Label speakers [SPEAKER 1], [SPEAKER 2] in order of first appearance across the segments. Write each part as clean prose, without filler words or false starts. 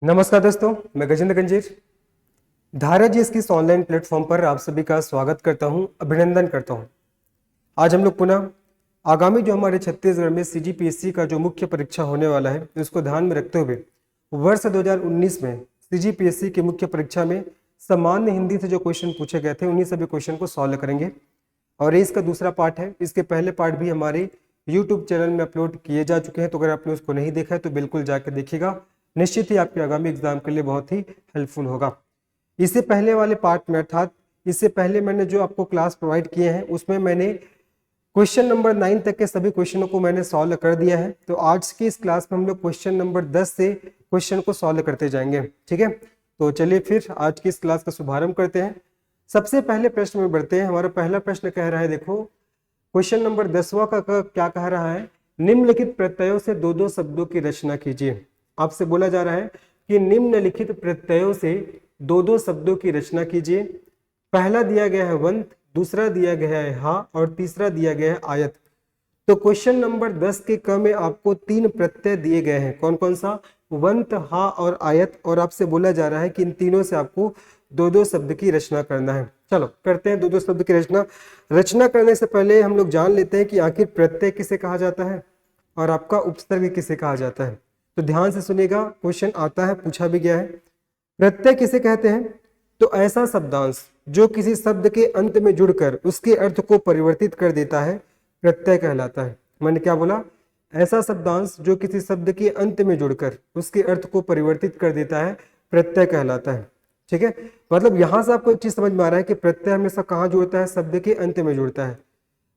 [SPEAKER 1] नमस्कार दोस्तों, मैं गजेंद्र गंजीर धारा जी इसकी इस ऑनलाइन प्लेटफॉर्म पर आप सभी का स्वागत करता हूं, अभिनंदन करता हूं। आज हम लोग पुनः आगामी जो हमारे छत्तीसगढ़ में सीजीपीएससी का जो मुख्य परीक्षा होने वाला है उसको ध्यान में रखते हुए वर्ष 2019 में सीजीपीएससी की मुख्य परीक्षा में सामान्य हिंदी से जो क्वेश्चन पूछे गए थे उन्हीं सभी क्वेश्चन को सॉल्व करेंगे। और ये इसका दूसरा पार्ट है। इसके पहले पार्ट भी हमारे यूट्यूब चैनल में अपलोड किए जा चुके हैं, तो अगर आपने उसको नहीं देखा है तो बिल्कुल जाकर देखिएगा। निश्चित ही आपके आगामी एग्जाम के लिए बहुत ही हेल्पफुल होगा। इससे पहले वाले पार्ट में अर्थात इससे पहले मैंने जो आपको क्लास प्रोवाइड किए हैं उसमें मैंने क्वेश्चन नंबर 9 तक के सभी क्वेश्चनों को मैंने सॉल्व कर दिया है। तो आज की इस क्लास में हम लोग क्वेश्चन नंबर 10 से क्वेश्चन को सॉल्व करते जाएंगे। ठीक है, तो चलिए फिर आज की इस क्लास का शुभारंभ करते हैं। सबसे पहले प्रश्न में बढ़ते हैं। हमारा पहला प्रश्न कह रहा है, देखो क्वेश्चन नंबर 10वां का क्या कह रहा है, निम्नलिखित प्रत्ययों से दो दो शब्दों की रचना कीजिए। आपसे बोला जा रहा है कि निम्नलिखित प्रत्ययों से दो दो शब्दों की रचना कीजिए। पहला दिया गया है वंत, दूसरा दिया गया है हा और तीसरा दिया गया है आयत। तो क्वेश्चन नंबर 10 के क में आपको तीन प्रत्यय दिए गए हैं। कौन कौन सा? वंत, हा और आयत। और आपसे बोला जा रहा है कि इन तीनों से आपको दो दो शब्द की रचना करना है। चलो करते हैं दो दो शब्द की रचना। रचना करने से पहले हम लोग जान लेते हैं कि आखिर प्रत्यय किसे कहा जाता है और आपका उपसर्ग किसे कहा जाता है। तो ध्यान से सुनिएगा, क्वेश्चन आता है, पूछा भी गया है। प्रत्यय किसे कहते हैं? तो ऐसा शब्दांश जो किसी शब्द के अंत में जुड़कर उसके अर्थ को परिवर्तित कर देता है प्रत्यय कहलाता है। मैंने क्या बोला? ऐसा शब्दांश जो किसी शब्द के अंत में जुड़कर उसके अर्थ को परिवर्तित कर देता है प्रत्यय कहलाता है। ठीक है, मतलब यहां से आपको एक चीज समझ में आ रहा है कि प्रत्यय हमेशा कहाँ जुड़ता है? शब्द के अंत में जुड़ता है।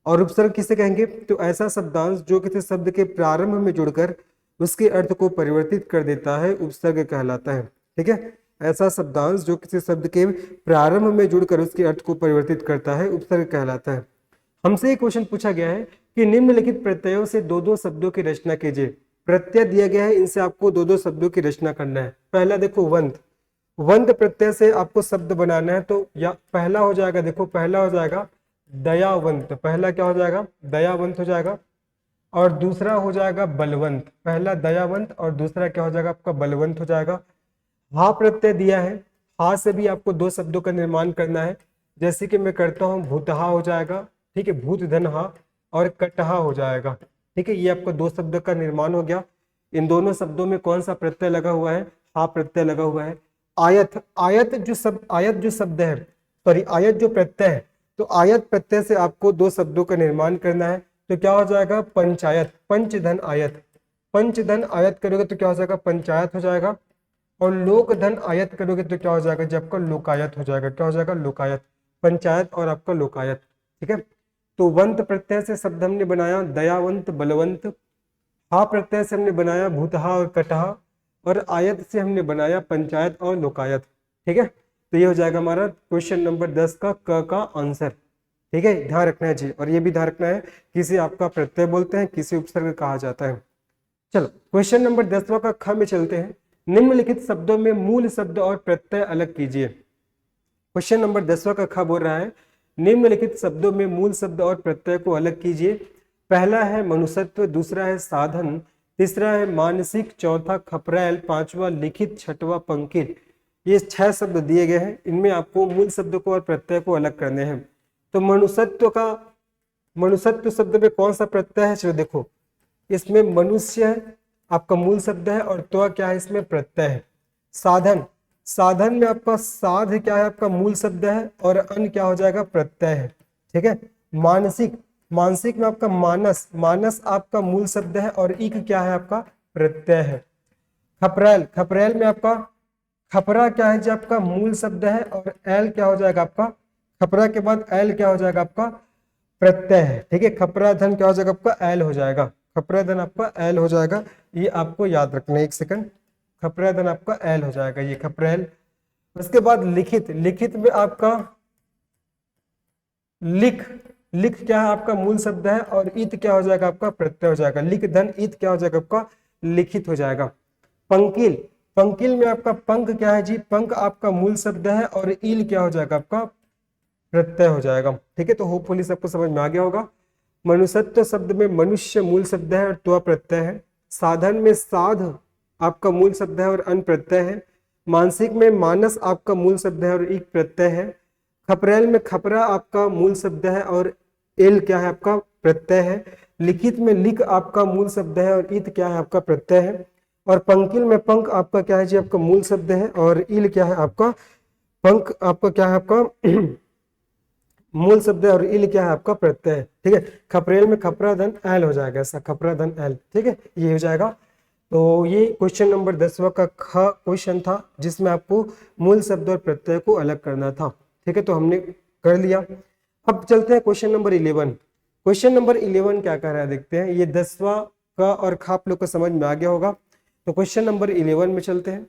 [SPEAKER 1] और उपसर्ग किसे कहेंगे? तो ऐसा शब्दांश जो किसी शब्द के प्रारंभ में जुड़कर उसके अर्थ को परिवर्तित कर देता है उपसर्ग कहलाता है। ठीक है, ऐसा शब्दांश जो किसी शब्द के प्रारंभ में जुड़कर उसके अर्थ को परिवर्तित करता है उपसर्ग कहलाता है। हमसे एक क्वेश्चन पूछा गया है कि निम्नलिखित प्रत्ययों से दो दो शब्दों की रचना कीजिए। प्रत्यय दिया गया है, इनसे आपको दो दो शब्दों की रचना करना है। पहला देखो वंत, वंत प्रत्यय से आपको शब्द बनाना है। तो या पहला हो जाएगा, देखो पहला हो जाएगा दयावंत। पहला क्या हो जाएगा? दयावंत हो जाएगा। और दूसरा हो जाएगा बलवंत। पहला दयावंत और दूसरा क्या हो जाएगा? आपका बलवंत हो जाएगा। हा प्रत्यय दिया है, हा से भी आपको दो शब्दों का निर्माण करना है। जैसे कि मैं करता हूं, भूतहा हो जाएगा। ठीक है, भूत धन हा और कटहा हो जाएगा। ठीक है, ये आपको दो शब्दों का निर्माण हो गया। इन दोनों शब्दों में कौन सा प्रत्यय लगा हुआ है? हा प्रत्यय लगा हुआ है। आयत, आयत जो शब्द है, सॉरी आयत जो प्रत्यय है, तो आयत प्रत्यय से आपको दो शब्दों का निर्माण करना है। तो क्या हो जाएगा? पंचायत, पंचधन आयत। पंचधन आयत करोगे तो क्या हो जाएगा? पंचायत हो जाएगा। और लोक धन आयत करोगे तो क्या हो जाएगा? जब आपका लोकायत हो जाएगा। क्या हो जाएगा? लोकायत। पंचायत और आपका लोकायत। ठीक है, तो वंत प्रत्यय से शब्द हमने बनाया दयावंत, बलवंत। हा प्रत्यय से हमने बनाया भूतहा और कटहा। और आयत से हमने बनाया पंचायत और लोकायत। ठीक है, तो ये हो जाएगा हमारा क्वेश्चन नंबर 10 का क का आंसर। ठीक है, ध्यान रखना है जी। और ये भी ध्यान रखना है, किसी आपका प्रत्यय बोलते हैं, किसी उपसर्ग कहा जाता है। चलो क्वेश्चन नंबर 10वां का ख में चलते हैं। निम्नलिखित शब्दों में मूल शब्द और प्रत्यय अलग कीजिए। क्वेश्चन नंबर 10वां का ख बोल रहा है, निम्नलिखित शब्दों में मूल शब्द और प्रत्यय को अलग कीजिए। पहला है मनुष्यत्व, दूसरा है साधन, तीसरा है मानसिक, चौथा खपरैल, पांचवा लिखित, छठवां पंकित। ये 6 शब्द दिए गए हैं। इनमें आपको मूल शब्द को और प्रत्यय को अलग करने हैं। तो मनुष्यत्व शब्द में कौन सा प्रत्यय है? चलो देखो, इसमें मनुष्य आपका मूल शब्द है और त्व क्या है? इसमें प्रत्यय है। साधन, साधन में आपका साध क्या है? आपका मूल शब्द है और अन क्या हो जाएगा? प्रत्यय है। ठीक है, मानसिक, मानसिक में आपका मानस, मानस आपका मूल शब्द है और इक क्या है? आपका प्रत्यय है। खपरैल, खपरैल में आपका खपरा क्या है? जो आपका मूल शब्द है और एल क्या हो जाएगा? आपका खपरा के बाद एल क्या हो जाएगा? आपका प्रत्यय है। ठीक है, खपरा धन क्या हो जाएगा? आपका एल हो जाएगा। खपरा धन आपका एल हो जाएगा, ये आपको याद रखना है। एक सेकंड, खपरा धन आपका एल हो जाएगा, ये खपरेल। उसके बाद लिखित, लिखित में आपका लिख, लिख क्या है? आपका मूल शब्द है और इत क्या हो जाएगा? आपका प्रत्यय हो जाएगा। लिख धन इत क्या हो जाएगा? आपका लिखित हो जाएगा। पंकिल, पंकिल में आपका पंख क्या है जी? पंख आपका मूल शब्द है और ईल क्या हो जाएगा? आपका प्रत्यय हो जाएगा। ठीक है, तो होपफुली सबको समझ में आ गया होगा। मनुष्यत्व शब्द में मनुष्य मूल शब्द है और त्व प्रत्यय है। साधन में साध आपका मूल शब्द है और अन प्रत्यय है। मानसिक में मानस आपका मूल शब्द है और एक प्रत्यय है। खपरेल में खपरा आपका मूल शब्द है और एल क्या है आपका प्रत्यय है। लिखित में लिख आपका मूल शब्द है और इत क्या है आपका प्रत्यय है। और पंकिल में पंख आपका क्या है जी आपका मूल शब्द है और इल क्या है आपका पंख आपका क्या है आपका मूल शब्द है और इल क्या है आपका प्रत्यय है। ठीक है, खपरेल में खपरा धन एल हो जाएगा, ऐसा खपरा धन एल। ठीक है, ये हो जाएगा। तो ये क्वेश्चन नंबर 10वां का ख क्वेश्चन था जिसमें आपको मूल शब्द और प्रत्यय को अलग करना था। ठीक है, तो हमने कर लिया। अब चलते हैं क्वेश्चन नंबर 11। क्वेश्चन नंबर 11 क्या कह रहा है देखते हैं। ये 10वां का और ख आप लोग को समझ में आ गया होगा। तो क्वेश्चन नंबर 11 में चलते हैं।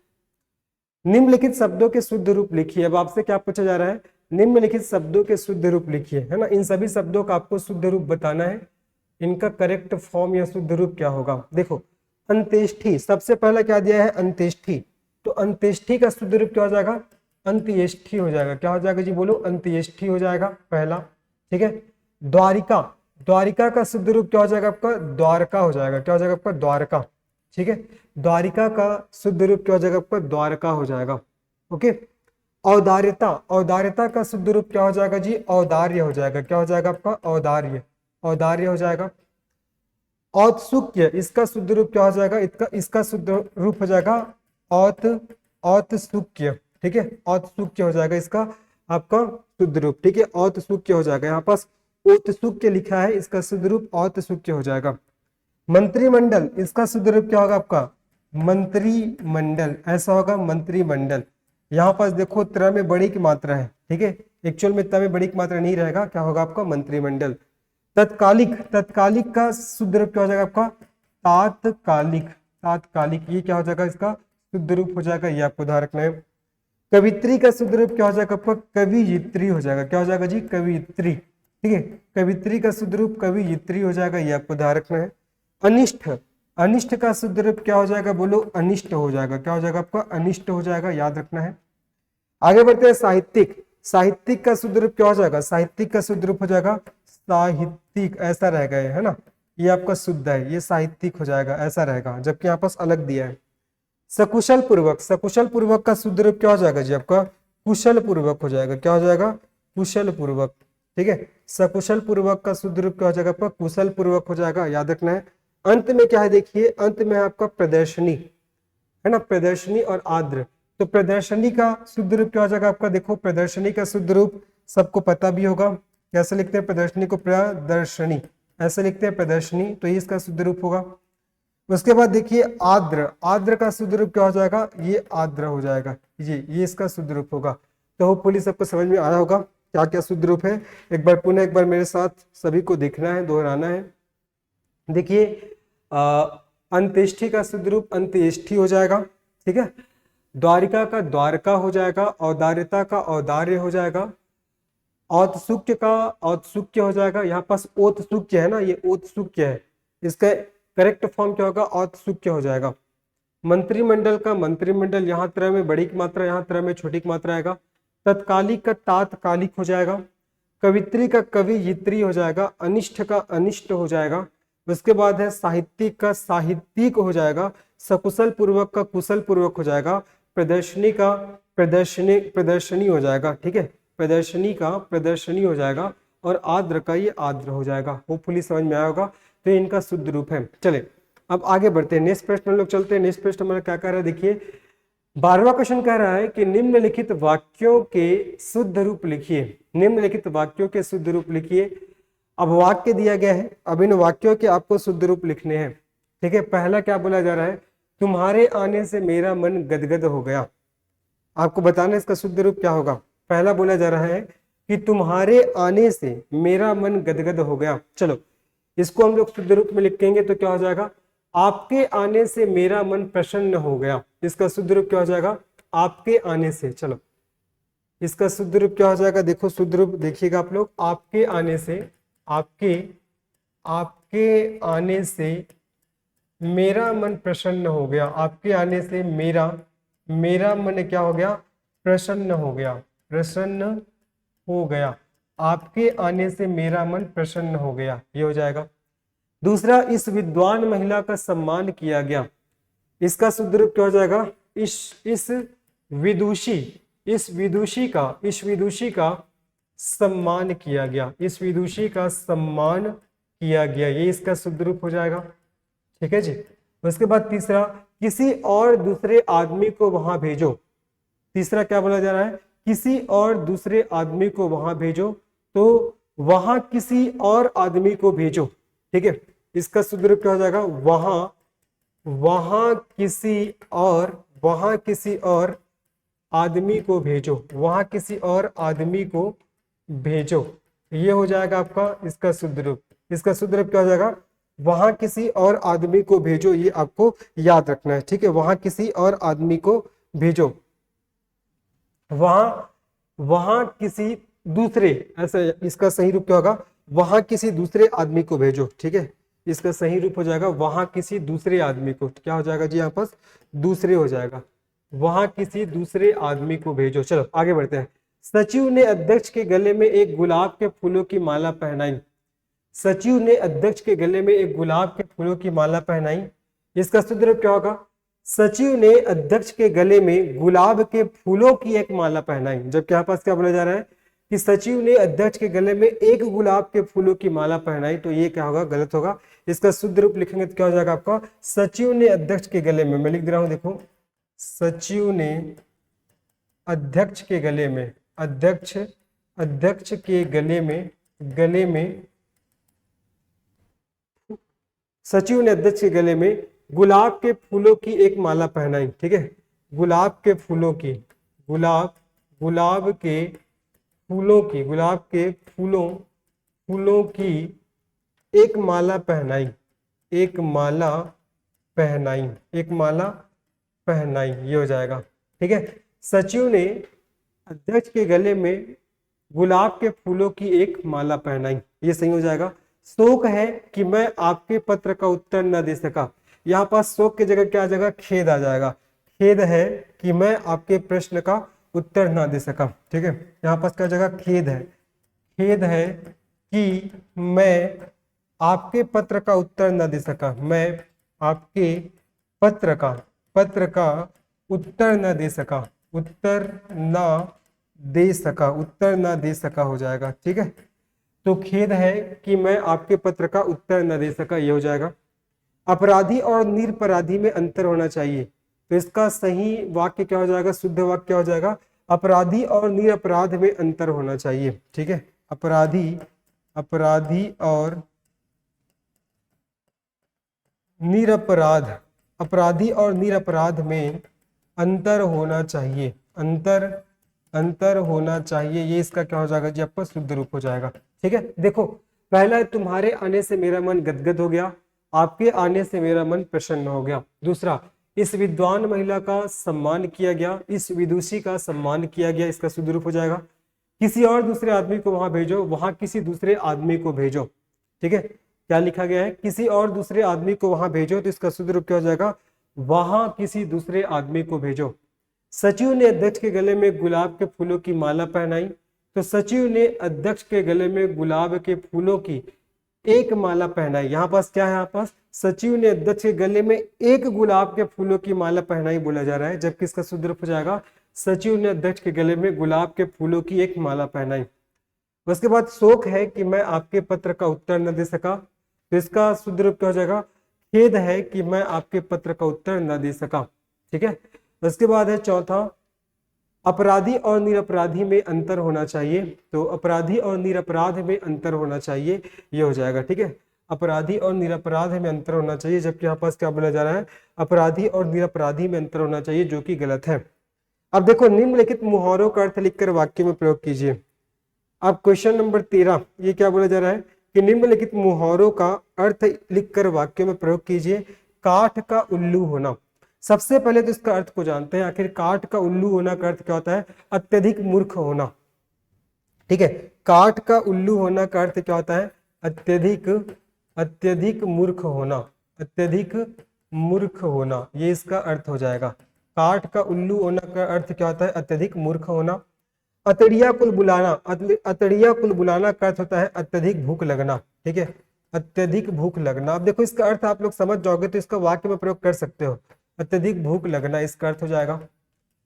[SPEAKER 1] निम्नलिखित शब्दों के शुद्ध रूप लिखिए। अब आपसे क्या पूछा जा रहा है, निम्नलिखित शब्दों के शुद्ध रूप लिखिए, है ना। इन सभी शब्दों का आपको शुद्ध रूप बताना है। इनका करेक्ट फॉर्म या शुद्ध रूप क्या होगा। देखो, अंत्येष्टि सबसे पहला क्या दिया है, अंत्येष्टि। तो अंत्येष्टि का शुद्ध रूप क्या हो जाएगा, अंत्येष्टि हो जाएगा। क्या हो जाएगा जी, बोलो, अंत्येष्टि हो जाएगा पहला। ठीक है, द्वारिका, द्वारिका का शुद्ध रूप क्या हो जाएगा आपका, द्वारका हो जाएगा। क्या हो जाएगा आपका, द्वारका। ठीक है, द्वारिका का शुद्ध रूप क्या हो जाएगा आपका, द्वारका हो जाएगा। ओके, औदार्यता, औदार्यता का शुद्ध रूप क्या हो जाएगा जी, औदार्य हो जाएगा। क्या हो जाएगा आपका, औदार्य, औदार्य हो जाएगा। औत्सुक्य, इसका शुद्ध रूप क्या हो जाएगा, इसका शुद्ध रूप हो जाएगा औत्सुक्य। ठीक है, औत्सुक्य हो जाएगा इसका आपका शुद्ध रूप। ठीक है, औत्सुक्य हो जाएगा। यहाँ पास औत्सुक्य लिखा है, इसका शुद्ध रूप औत्सुक्य हो जाएगा। मंत्रिमंडल, इसका शुद्ध रूप क्या होगा आपका, मंत्रिमंडल, ऐसा होगा मंत्रिमंडल। यहाँ पास देखो त्र में बड़ी की मात्रा है। ठीक है, एक्चुअल में त्र में बड़ी की मात्रा नहीं रहेगा, क्या होगा आपका मंत्रिमंडल। तत्कालिक, तत्कालिक का शुद्ध रूप क्या हो जाएगा आपका, तात्कालिक, तात्कालिक। ये क्या हो जाएगा, इसका शुद्ध रूप हो जाएगा, ये आपको ध्यान रखना है। कवित्री का शुद्ध रूप क्या हो जाएगा आपका, कवियित्री हो जाएगा। क्या हो जाएगा जी, कवियित्री। ठीक है, कवित्री का शुद्ध रूप कवियित्री हो जाएगा, ये आपको ध्यान रखना है। अनिष्ट, अनिष्ट का शुद्ध रूप क्या हो जाएगा, बोलो, अनिष्ट हो जाएगा। क्या हो जाएगा आपका, अनिष्ट हो जाएगा, याद रखना है। आगे बढ़ते हैं, साहित्यिक, साहित्यिक का शुद्ध रूप क्या हो जाएगा, साहित्यिक का शुद्ध रूप हो जाएगा साहित्यिक, ऐसा रहेगा, है ना। ये आपका शुद्ध है, ये साहित्यिक हो जाएगा, ऐसा रहेगा, जबकि यहाँ पास अलग दिया है। सकुशल पूर्वक, सकुशल पूर्वक का शुद्ध रूप क्या हो जाएगा जी आपका, कुशल पूर्वक हो जाएगा। क्या हो जाएगा, कुशल पूर्वक। ठीक है, सकुशल पूर्वक का शुद्ध रूप क्या हो जाएगा आपका, कुशल पूर्वक हो जाएगा, याद रखना है। अंत में क्या है देखिए, अंत में आपका प्रदर्शनी, है ना, प्रदर्शनी और आद्र। तो प्रदर्शनी का शुद्ध रूप क्या हो जाएगा आपका, देखो प्रदर्शनी का शुद्ध रूप सबको पता भी होगा, कैसे लिखते हैं प्रदर्शनी को, प्रदर्शनी, ऐसे लिखते हैं प्रदर्शनी, तो ये इसका शुद्ध रूप होगा। उसके बाद देखिए आद्र, आद्र का शुद्ध रूप क्या हो जाएगा, ये आद्र हो जाएगा, ये इसका शुद्ध रूप होगा। तो होपफुली सबको समझ में आया होगा क्या क्या शुद्ध रूप है। एक बार पुनः एक बार मेरे साथ सभी को देखना है, दोहराना है। देखिए अंत्येष्टि का शुद्ध रूप अंत्येष्टि हो जाएगा। ठीक है, द्वारिका का द्वारका हो जाएगा, औदार्यता का औदार्य हो जाएगा, औत्सुक्य का औत्सुक्य हो जाएगा। यहाँ पास औत्सुक्य है ना, ये औत्सुक्य है, इसका करेक्ट फॉर्म क्या होगा, औत्सुक्य हो जाएगा। मंत्रिमंडल का मंत्रिमंडल, यहाँ तरह में बड़ी की मात्रा, यहाँ तरह में छोटी की मात्रा आएगा। तत्कालिक का तात्कालिक हो जाएगा। कवित्री का कवियित्री हो जाएगा। अनिष्ट का अनिष्ट हो जाएगा। उसके बाद है साहित्यिक का साहित्यिक हो जाएगा। सकुशल पूर्वक का कुशल पूर्वक हो जाएगा। प्रदर्शनी का प्रदर्शनी प्रदर्शनी हो जाएगा। ठीक है, प्रदर्शनी का प्रदर्शनी हो जाएगा और आद्र का ये आद्र हो जाएगा। होपफुली समझ में आया होगा। तो इनका शुद्ध रूप है। चले अब आगे बढ़ते हैं, नेक्स्ट प्रश्न हम लोग चलते हैं। नेक्स्ट प्रश्न हमारा क्या कह रहा है देखिए, 12वां क्वेश्चन कह रहा है कि निम्नलिखित वाक्यों के शुद्ध रूप लिखिए। निम्नलिखित वाक्यों के शुद्ध रूप लिखिए। अब वाक्य दिया गया है, अब इन वाक्यों के आपको शुद्ध रूप लिखने हैं। ठीक है, पहला क्या बोला जा रहा है, तुम्हारे आने से मेरा मन गदगद हो गया। आपको बताना इसका शुद्ध रूप क्या होगा। पहला बोला जा रहा है कि तुम्हारे आने से मेरा मन गदगद हो गया। चलो इसको हम लोग शुद्ध रूप में लिखेंगे तो क्या हो जाएगा, आपके आने से मेरा मन प्रसन्न हो गया। इसका शुद्ध रूप क्या हो जाएगा, आपके आने से। चलो इसका शुद्ध रूप क्या हो जाएगा, देखो शुद्ध रूप देखिएगा आप लोग, आपके आने से, आपके आने से मेरा मन प्रसन्न हो गया। आपके आने से मेरा मन क्या हो गया, प्रसन्न हो गया, प्रसन्न हो गया। आपके आने से मेरा मन प्रसन्न हो गया, ये हो जाएगा। दूसरा, इस विद्वान महिला का सम्मान किया गया। इसका शुद्ध रूप क्या हो जाएगा, इस विदुषी इस विदुषी का सम्मान किया गया, इस विदुषी का सम्मान किया गया, ये इसका शुद्ध रूप हो जाएगा। ठीक है जी। उसके बाद तीसरा, किसी और दूसरे आदमी को वहां भेजो। तीसरा क्या बोला जा रहा है, किसी और दूसरे आदमी को वहां भेजो, तो वहां किसी और आदमी को भेजो। ठीक है, इसका शुद्ध रूप क्या हो जाएगा, वहां किसी और आदमी को भेजो, वहां किसी और आदमी को भेजो, ये हो जाएगा आपका इसका शुद्ध रूप। इसका शुद्ध रूप क्या हो जाएगा, वहां किसी और आदमी को भेजो, ये आपको याद रखना है। ठीक है, वहां किसी और आदमी को भेजो, वहां किसी दूसरे, ऐसा इसका सही रूप क्या होगा, वहां किसी दूसरे आदमी को भेजो। ठीक है, इसका सही रूप हो जाएगा वहां किसी दूसरे आदमी को, क्या हो जाएगा जी, यहाँ पर दूसरे हो जाएगा, वहां किसी दूसरे आदमी को भेजो। चलो आगे बढ़ते हैं। सचिव ने अध्यक्ष के गले में एक गुलाब के फूलों की माला पहनाई। सचिव ने अध्यक्ष के गले में एक गुलाब के फूलों की माला पहनाई, इसका शुद्ध रूप क्या होगा, सचिव ने अध्यक्ष के गले में गुलाब के फूलों की एक माला पहनाई। जबकि यहाँ पास क्या बोला जा रहा है कि सचिव ने अध्यक्ष के गले में एक गुलाब के फूलों की माला पहनाई, तो ये क्या होगा, गलत होगा। इसका शुद्ध रूप लिखेंगे तो क्या हो जाएगा आपका, सचिव ने अध्यक्ष के गले में, मैं लिख दे रहा हूं देखो, सचिव ने अध्यक्ष के गले में, अध्यक्ष के गले में सचिव ने अध्यक्ष के गले में गुलाब के फूलों की एक माला पहनाई। ठीक है, गुलाब के फूलों की, गुलाब के फूलों की एक माला पहनाई, ये हो जाएगा। ठीक है, सचिव ने अध्यक्ष के गले में गुलाब के फूलों की एक माला पहनाई, ये सही हो जाएगा। शोक है कि मैं आपके पत्र का उत्तर न दे सका, यहाँ पास शोक की जगह क्या आ जाएगा, खेद आ जाएगा। खेद है कि मैं आपके प्रश्न का उत्तर ना दे सका। ठीक है, यहाँ पास क्या जगह, खेद है कि मैं आपके पत्र का उत्तर न दे सका, मैं आपके पत्र का उत्तर न दे सका, उत्तर न दे सका हो जाएगा। ठीक है, तो खेद है कि मैं आपके पत्र का उत्तर न दे सका, ये हो जाएगा। अपराधी और निरपराधी में अंतर होना चाहिए, तो इसका सही वाक्य क्या हो जाएगा, शुद्ध वाक्य क्या हो जाएगा, अपराधी और निरपराध में अंतर होना चाहिए। ठीक है, अपराधी और निरपराध में अंतर होना चाहिए, अंतर होना चाहिए, ये इसका क्या हो जाएगा जी, आपका शुद्ध रूप हो जाएगा। ठीक है, देखो पहला, तुम्हारे आने से मेरा मन गदगद हो गया, आपके आने से मेरा मन प्रसन्न हो गया। दूसरा, इस विद्वान महिला का सम्मान किया गया, इस विदुषी का सम्मान किया गया, इसका शुद्ध रूप हो जाएगा। किसी और दूसरे आदमी को वहां भेजो, वहां किसी दूसरे आदमी को भेजो। ठीक है, क्या लिखा गया है, किसी और दूसरे आदमी को वहां भेजो, तो इसका शुद्ध रूप क्या हो जाएगा, वहां किसी दूसरे आदमी को भेजो। सचिव ने अध्यक्ष के गले में गुलाब के फूलों की माला पहनाई, तो सचिव ने अध्यक्ष के गले में गुलाब के फूलों की एक माला पहनाई। यहाँ पास क्या है, यहाँ पास सचिव ने अध्यक्ष के गले में एक गुलाब के फूलों की माला पहनाई बोला जा रहा है, जबकि इसका शुद्ध रूप हो जाएगा, सचिव ने अध्यक्ष के गले में गुलाब के फूलों की एक माला पहनाई। उसके बाद शोक है कि मैं आपके पत्र का उत्तर न दे सका, तो इसका शुद्ध रूप क्या हो जाएगा, खेद है कि मैं आपके पत्र का उत्तर न दे सका। ठीक है, उसके बाद है चौथा, अपराधी और निरपराधी में अंतर होना चाहिए, तो अपराधी और निरपराध में अंतर होना चाहिए, ये हो जाएगा। ठीक है, अपराधी और निरपराध में अंतर होना चाहिए, जबकि यहाँ पास क्या बोला जा रहा है, अपराधी और निरपराधी में अंतर होना चाहिए, जो कि गलत है। अब देखो, निम्नलिखित मुहावरों का अर्थ लिखकर वाक्य में प्रयोग कीजिए। अब क्वेश्चन नंबर 13, ये क्या बोला जा रहा है कि निम्नलिखित मुहावरों का अर्थ लिखकर वाक्य में प्रयोग कीजिए। काठ का उल्लू होना, सबसे पहले तो इसका अर्थ को जानते हैं। आखिर काठ का उल्लू होना का अर्थ क्या होता है, अत्यधिक मूर्ख होना। ठीक है, काठ का उल्लू होना का अर्थ क्या होता है, अत्यधिक मूर्ख होना, ये इसका अर्थ हो जाएगा। काठ का उल्लू होना का अर्थ क्या होता है, अत्यधिक मूर्ख होना। अतड़िया कुल बुलाना, अतड़िया कुल बुलाना का अर्थ होता है अत्यधिक भूख लगना। ठीक है, अत्यधिक भूख लगना। अब देखो, इसका अर्थ आप लोग समझ जाओगे तो इसका वाक्य में प्रयोग कर सकते हो। अत्यधिक भूख लगना, इसका अर्थ हो जाएगा।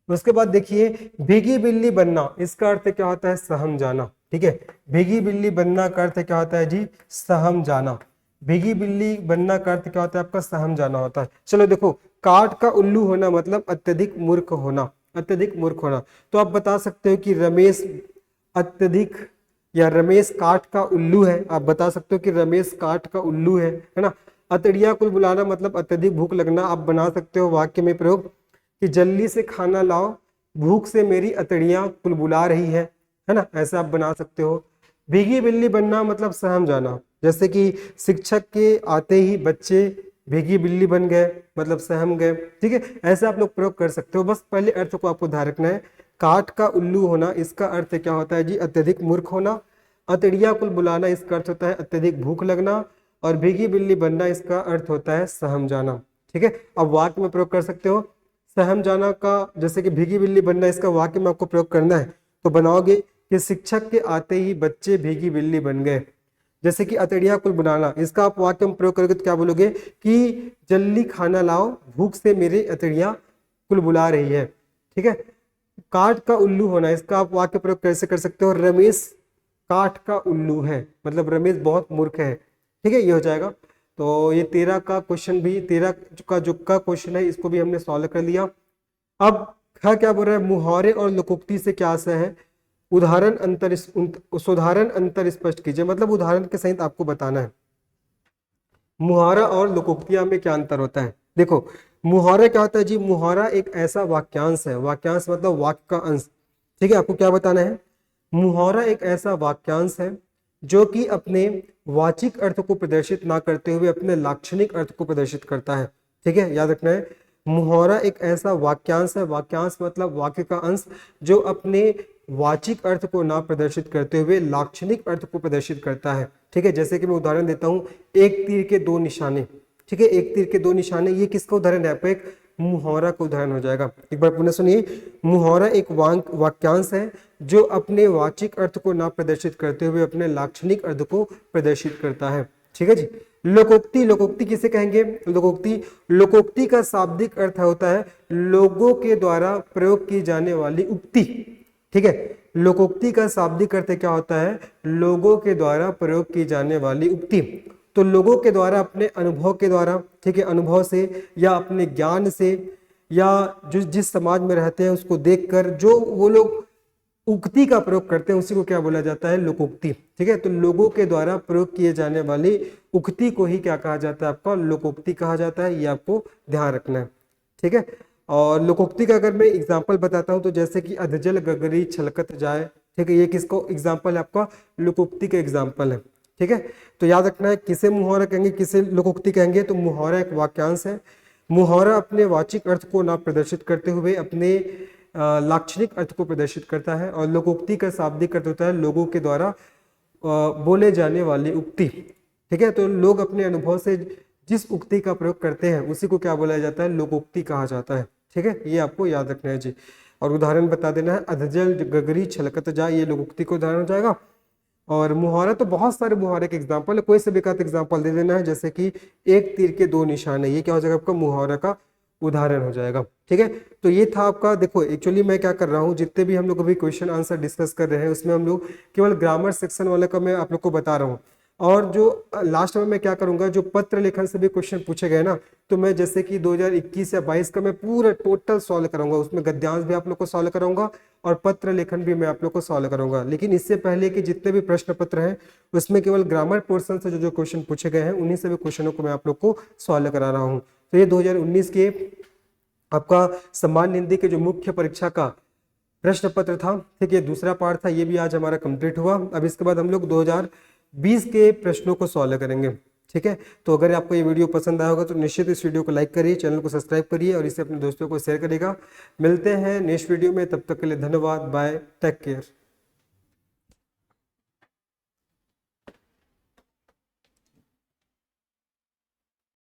[SPEAKER 1] उसके बाद देखिए भीगी बिल्ली बनना, इसका अर्थ क्या होता है, सहम जाना। ठीक है, भीगी बिल्ली बनना का अर्थ क्या होता है जी, सहम जाना। भीगी बिल्ली बनना का अर्थ क्या होता है आपका, सहम जाना होता है। चलो देखो, काठ का उल्लू होना मतलब अत्यधिक मूर्ख होना, अत्यधिक मूर्ख होना। तो आप बता सकते हो कि रमेश अत्यधिक, या रमेश काठ का उल्लू है। आप बता सकते हो कि रमेश काठ का उल्लू है ना। अतड़िया कुल बुलाना मतलब अत्यधिक भूख लगना। आप बना सकते हो वाक्य में प्रयोग कि जल्दी से खाना लाओ, भूख से मेरी अतड़ियां कुलबुला रही है ना, ऐसा आप बना सकते हो। भीगी बिल्ली बनना मतलब सहम जाना, जैसे कि शिक्षक के आते ही बच्चे भीगी बिल्ली बन गए, मतलब सहम गए। ठीक है, ऐसे आप लोग प्रयोग कर सकते हो। बस पहले अर्थ को आपको ध्यान रखना है। काठ का उल्लू होना, इसका अर्थ क्या होता है जी, अत्यधिक मूर्ख होना। अतड़िया कुल बुलाना, इसका अर्थ होता है अत्यधिक भूख लगना। और भीगी बिल्ली बनना, इसका अर्थ होता है सहम जाना। ठीक है, अब वाक्य में प्रयोग कर सकते हो। सहम जाना का, जैसे कि भीगी बिल्ली बनना, इसका वाक्य में आपको प्रयोग करना है तो बनाओगे कि शिक्षक के आते ही बच्चे भीगी बिल्ली बन गए। जैसे कि अतड़िया कुल बुलाना, इसका आप वाक्य में प्रयोग करोगे तो क्या बोलोगे कि जल्दी खाना लाओ, भूख से मेरी अतड़िया कुल बुला रही है। ठीक है, काठ का उल्लू होना, इसका आप वाक्य प्रयोग कैसे कर सकते हो, रमेश काठ का उल्लू है, मतलब रमेश बहुत मूर्ख है। ठीक है, ये हो जाएगा। तो ये 13 का क्वेश्चन भी, 13 का जो का क्वेश्चन है इसको भी हमने सॉल्व कर लिया। अब क्या बोल रहा है, मुहावरे और लोकोक्ति से क्या आशय है, उदाहरण अंतर सुधारण अंतर स्पष्ट कीजिए, मतलब उदाहरण के सहित आपको बताना है मुहावरा और लोकोक्तियां में क्या अंतर होता है। देखो, मुहावरा क्या होता है जी, मुहावरा एक ऐसा वाक्यांश है, वाक्यांश मतलब वाक्य का अंश। ठीक है, आपको क्या बताना है, मुहावरा एक ऐसा वाक्यांश है जो कि अपने वाचिक अर्थ को प्रदर्शित ना करते हुए अपने लाक्षणिक अर्थ को प्रदर्शित करता है। ठीक है, याद रखना है, मुहावरा एक ऐसा वाक्यांश है, वाक्यांश मतलब वाक्य का अंश, जो अपने वाचिक अर्थ को ना प्रदर्शित करते हुए लाक्षणिक अर्थ को प्रदर्शित करता है। ठीक है, जैसे कि मैं उदाहरण देता हूं, एक तीर के दो निशाने। ठीक है, एक तीर के दो निशाने, ये किसका उदाहरण है, आपका एक मुहावरा का उदाहरण हो जाएगा। एक बार पुनः सुनिए, मुहावरा एक वाक्यांश है जो अपने वाचिक अर्थ को ना प्रदर्शित करते हुए अपने लाक्षणिक अर्थ को प्रदर्शित करता है। ठीक है जी। लोकोक्ति, लोकोक्ति किसे कहेंगे, लोकोक्ति, लोकोक्ति का शाब्दिक अर्थ होता है लोगों के द्वारा प्रयोग की जाने वाली उक्ति। ठीक है, लोकोक्ति का शाब्दिक अर्थ क्या होता है, लोगों के द्वारा प्रयोग की जाने वाली उक्ति। तो लोगों के द्वारा अपने अनुभव के द्वारा, ठीक है, अनुभव से या अपने ज्ञान से, या जो जिस समाज में रहते हैं उसको देखकर जो वो लोग उक्ति का प्रयोग करते हैं उसी को क्या बोला जाता है, लोकोक्ति। ठीक है, तो लोगों के द्वारा प्रयोग किए जाने वाली उक्ति को ही क्या कहा जाता है, आपका लोकोक्ति कहा जाता है। ये आपको ध्यान रखना है। ठीक है, और लोकोक्ति का अगर मैं एग्जाम्पल बताता हूं तो जैसे कि अधजल गगरी छलकत जाए। ठीक है, ये किसको एग्जाम्पल है, आपका लोकोक्ति का एग्जाम्पल है। ठीक है, तो याद रखना है किसे मुहावरा कहेंगे, किसे लोकोक्ति कहेंगे। तो मुहावरा एक वाक्यांश है, मुहावरा अपने वाचिक अर्थ को ना प्रदर्शित करते हुए अपने लाक्षणिक अर्थ को प्रदर्शित करता है। और लोकोक्ति का शाब्दिक अर्थ होता है लोगों के द्वारा बोले जाने वाली उक्ति। ठीक है, तो लोग अपने अनुभव से जिस उक्ति का प्रयोग करते हैं उसी को क्या बोला जाता है, लोकोक्ति कहा जाता है। ठीक है, ये आपको याद रखना है जी। और उदाहरण बता देना है, अधजल गगरी छलकत जाए, ये लोकोक्ति का उदाहरण हो जाएगा। और मुहावरा तो बहुत सारे मुहावरे के एग्जाम्पल है, कोई से भी एग्जाम्पल दे देना है, जैसे कि एक तीर के दो निशाने, ये क्या हो जाएगा आपका मुहावरा का उदाहरण हो जाएगा। ठीक है, तो ये था आपका। देखो एक्चुअली मैं क्या कर रहा हूँ, जितने भी हम लोग अभी क्वेश्चन आंसर डिस्कस कर रहे हैं उसमें हम लोग केवल ग्रामर सेक्शन वाले का मैं आप लोग को बता रहा हूँ। और जो लास्ट में मैं क्या करूंगा, जो पत्र लेखन से भी क्वेश्चन पूछे गए ना, तो मैं जैसे कि 2021 या 22 का मैं पूरा टोटल सॉल्व करूंगा, उसमें गद्यांश भी आप लोग को सॉल्व कराऊंगा और पत्र लेखन भी मैं आप लोग को सॉल्व करूंगा। लेकिन इससे पहले कि जितने भी प्रश्न पत्र हैं उसमें केवल ग्रामर पोर्शन से जो क्वेश्चन पूछे गए हैं उन्हीं से भी क्वेश्चनों को मैं आप लोग को सॉल्व करा रहा हूँ। तो ये 2019 के आपका सम्मान निधि के जो मुख्य परीक्षा का प्रश्न पत्र था, ठीक है, दूसरा पार्ट था, ये भी आज हमारा कंप्लीट हुआ। अब इसके बाद हम लोग 2020 के प्रश्नों को सॉल्व करेंगे। ठीक है, तो अगर आपको ये वीडियो पसंद आया होगा तो निश्चित इस वीडियो को लाइक करिए, चैनल को सब्सक्राइब करिए और इसे अपने दोस्तों को शेयर करिएगा। मिलते हैं नेक्स्ट वीडियो में, तब तक के लिए धन्यवाद, बाय, टेक केयर।